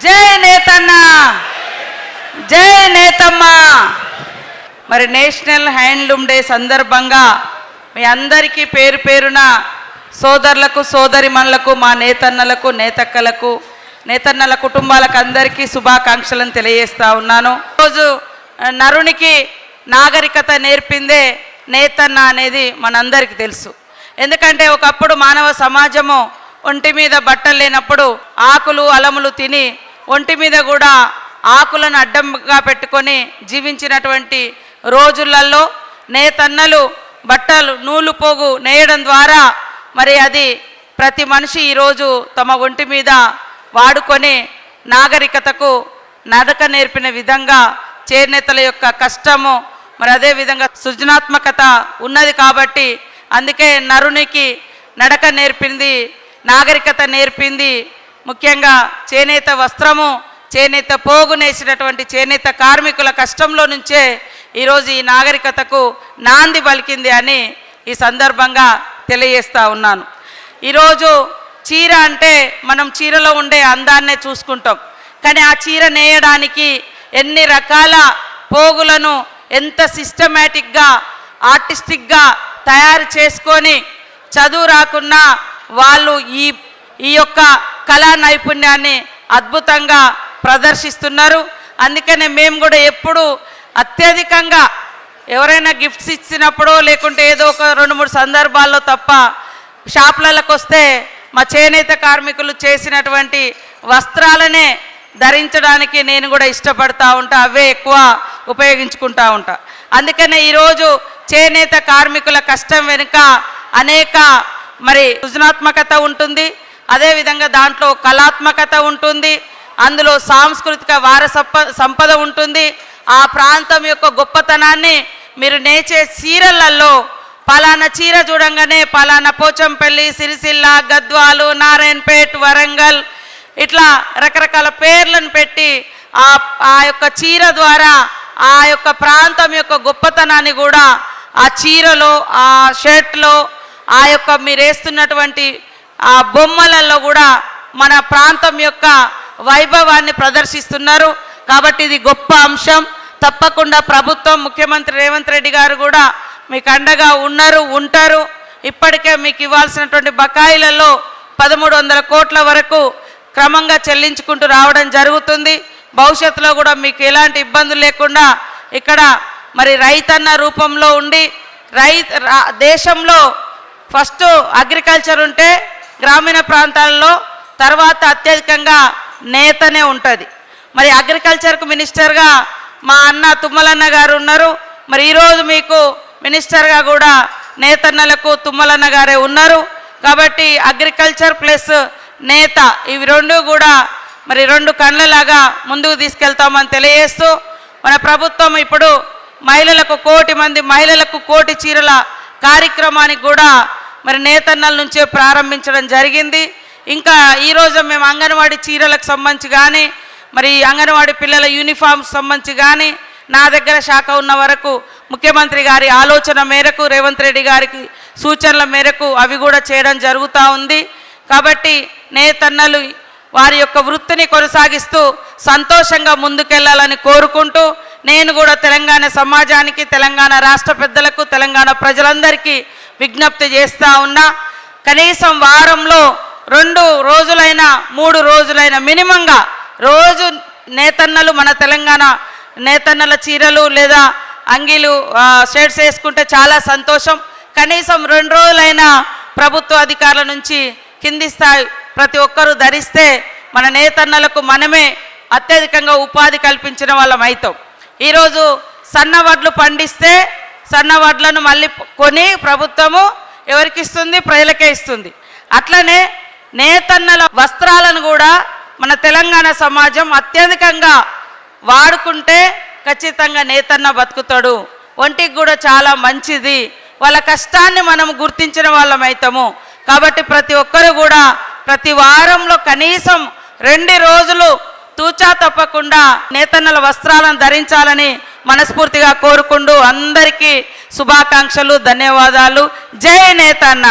జై నేతన్న, జై నేతమ్మ. మరి నేషనల్ హ్యాండ్లూమ్ డే సందర్భంగా మీ అందరికీ పేరు పేరున సోదరులకు సోదరిమణులకు మా నేతన్నలకు నేతక్కలకు నేతన్నల కుటుంబాలకు అందరికీ శుభాకాంక్షలను తెలియజేస్తా ఉన్నాను. ఈరోజు నరునికి నాగరికత నేర్పిందే నేతన్న అనేది మనందరికీ తెలుసు. ఎందుకంటే ఒకప్పుడు మానవ సమాజము ఒంటి మీద బట్టలు లేనప్పుడు ఆకులు అలములు తిని ఒంటి మీద కూడా ఆకులను అడ్డంగా పెట్టుకొని జీవించినటువంటి రోజులలో నేతన్నలు బట్టలు నూలు పోగు నేయడం ద్వారా మరి అది ప్రతి మనిషి ఈరోజు తమ ఒంటి మీద వాడుకొని నాగరికతకు నడక నేర్పిన విధంగా చేనేతల యొక్క కష్టము మరి అదేవిధంగా సృజనాత్మకత ఉన్నది కాబట్టి అందుకే నరునికి నడక నేర్పింది, నాగరికత నేర్పింది. ముఖ్యంగా చేనేత వస్త్రము, చేనేత పోగు నేసినటువంటి చేనేత కార్మికుల కష్టంలో నుంచే ఈరోజు ఈ నాగరికతకు నాంది పలికింది అని ఈ సందర్భంగా తెలియజేస్తూ ఉన్నాను. ఈరోజు చీర అంటే మనం చీరలో ఉండే అందాన్నే చూసుకుంటాం, కానీ ఆ చీర నేయడానికి ఎన్ని రకాల పోగులను ఎంత సిస్టమేటిక్గా ఆర్టిస్టిక్గా తయారు చేసుకొని చదువు రాకున్నా వాళ్ళు ఈ యొక్క కళా నైపుణ్యాన్ని అద్భుతంగా ప్రదర్శిస్తున్నారు. అందుకనే మేము కూడా ఎప్పుడు అత్యధికంగా ఎవరైనా గిఫ్ట్స్ ఇచ్చినప్పుడు లేకుంటే ఏదో ఒక 2-3 సందర్భాల్లో తప్ప షాపులకు వస్తే మా చేనేత కార్మికులు చేసినటువంటి వస్త్రాలనే ధరించడానికి నేను కూడా ఇష్టపడతా ఉంటా, అవే ఎక్కువ ఉపయోగించుకుంటా ఉంటా. అందుకనే ఈరోజు చేనేత కార్మికుల కష్టం వెనుక అనేక మరి సృజనాత్మకత ఉంటుంది, అదేవిధంగా దాంట్లో కళాత్మకత ఉంటుంది, అందులో సాంస్కృతిక సంపద ఉంటుంది. ఆ ప్రాంతం యొక్క గొప్పతనాన్ని మీరు నేచే చీరలలో పలానా చీర చూడంగానే పలానా పోచంపల్లి, సిరిసిల్ల, గద్వాలు, నారాయణపేట్, వరంగల్ ఇట్లా రకరకాల పేర్లను పెట్టి ఆ యొక్క చీర ద్వారా ఆ యొక్క ప్రాంతం యొక్క గొప్పతనాన్ని కూడా ఆ చీరలో, ఆ షర్ట్లో, ఆ యొక్క మీరు వేస్తున్నటువంటి ఆ బొమ్మలలో కూడా మన ప్రాంతం యొక్క వైభవాన్ని ప్రదర్శిస్తున్నారు. కాబట్టి ఇది గొప్ప అంశం. తప్పకుండా ప్రభుత్వం, ముఖ్యమంత్రి రేవంత్ రెడ్డి గారు కూడా మీకు అండగా ఉంటారు. ఇప్పటికే మీకు ఇవ్వాల్సినటువంటి బకాయిలలో 1300 కోట్ల వరకు క్రమంగా చెల్లించుకుంటూ రావడం జరుగుతుంది. భవిష్యత్తులో కూడా మీకు ఎలాంటి ఇబ్బందులు లేకుండా ఇక్కడ మరి రైతన్న రూపంలో ఉండి దేశంలో ఫస్ట్ అగ్రికల్చర్ ఉంటే గ్రామీణ ప్రాంతాల్లో తర్వాత అత్యధికంగా నేతనే ఉంటుంది. మరి అగ్రికల్చర్కు మినిస్టర్గా మా అన్న తుమ్మలన్న గారు ఉన్నారు. మరి ఈరోజు మీకు మినిస్టర్గా కూడా నేతన్నలకు తుమ్మలన్న గారే ఉన్నారు. కాబట్టి అగ్రికల్చర్ ప్లస్ నేత ఇవి రెండు కూడా మరి 2 కళ్ళలాగా ముందుకు తీసుకెళ్తామని తెలియజేస్తూ మన ప్రభుత్వం ఇప్పుడు మహిళలకు 1 కోటి మంది మహిళలకు 1 కోటి చీరల కార్యక్రమానికి కూడా మరి నేతన్నల నుంచే ప్రారంభించడం జరిగింది. ఇంకా ఈరోజు మేము అంగన్వాడీ చీరలకు సంబంధించి కానీ మరి అంగన్వాడీ పిల్లల యూనిఫామ్స్ సంబంధించి కానీ నా దగ్గర శాఖ ఉన్న వరకు ముఖ్యమంత్రి గారి ఆలోచన మేరకు రేవంత్ రెడ్డి గారికి సూచనల మేరకు అవి కూడా చేయడం జరుగుతూ ఉంది. కాబట్టి నేతన్నలు వారి యొక్క వృత్తిని కొనసాగిస్తూ సంతోషంగా ముందుకెళ్లాలని కోరుకుంటూ నేను కూడా తెలంగాణ సమాజానికి, తెలంగాణ రాష్ట్ర పెద్దలకు, తెలంగాణ ప్రజలందరికీ విజ్ఞప్తి చేస్తూ ఉన్నా. కనీసం వారంలో 2 రోజులైనా 3 రోజులైనా మినిమంగా రోజు నేతన్నలు మన తెలంగాణ నేతన్నల చీరలు లేదా అంగీలు షర్ట్స్ వేసుకుంటే చాలా సంతోషం. కనీసం 2 రోజులైనా ప్రభుత్వ అధికారుల నుంచి కింది స్థాయి ప్రతి ఒక్కరూ ధరిస్తే మన నేతన్నలకు మనమే అత్యధికంగా ఉపాధి కల్పించిన వాళ్ళం అవుతాం. ఈరోజు సన్న వడ్లు పండిస్తే సన్న వడ్లను మళ్ళీ కొని ప్రభుత్వము ఎవరికి ఇస్తుంది? ప్రజలకే ఇస్తుంది. అట్లనే నేతన్నల వస్త్రాలను కూడా మన తెలంగాణ సమాజం అత్యధికంగా వాడుకుంటే ఖచ్చితంగా నేతన్న బతుకుతాడు, ఒంటికి కూడా చాలా మంచిది. వాళ్ళ కష్టాన్ని మనం గుర్తించిన వాళ్ళం అవుతాము. కాబట్టి ప్రతి ఒక్కరు కూడా ప్రతి వారంలో కనీసం 2 రోజులు తూచా తప్పకుండా నేతన్నల వస్త్రాలను ధరించాలని మనస్ఫూర్తిగా కోరుకుంటూ అందరికీ శుభాకాంక్షలు, ధన్యవాదాలు. జై నేతన్న.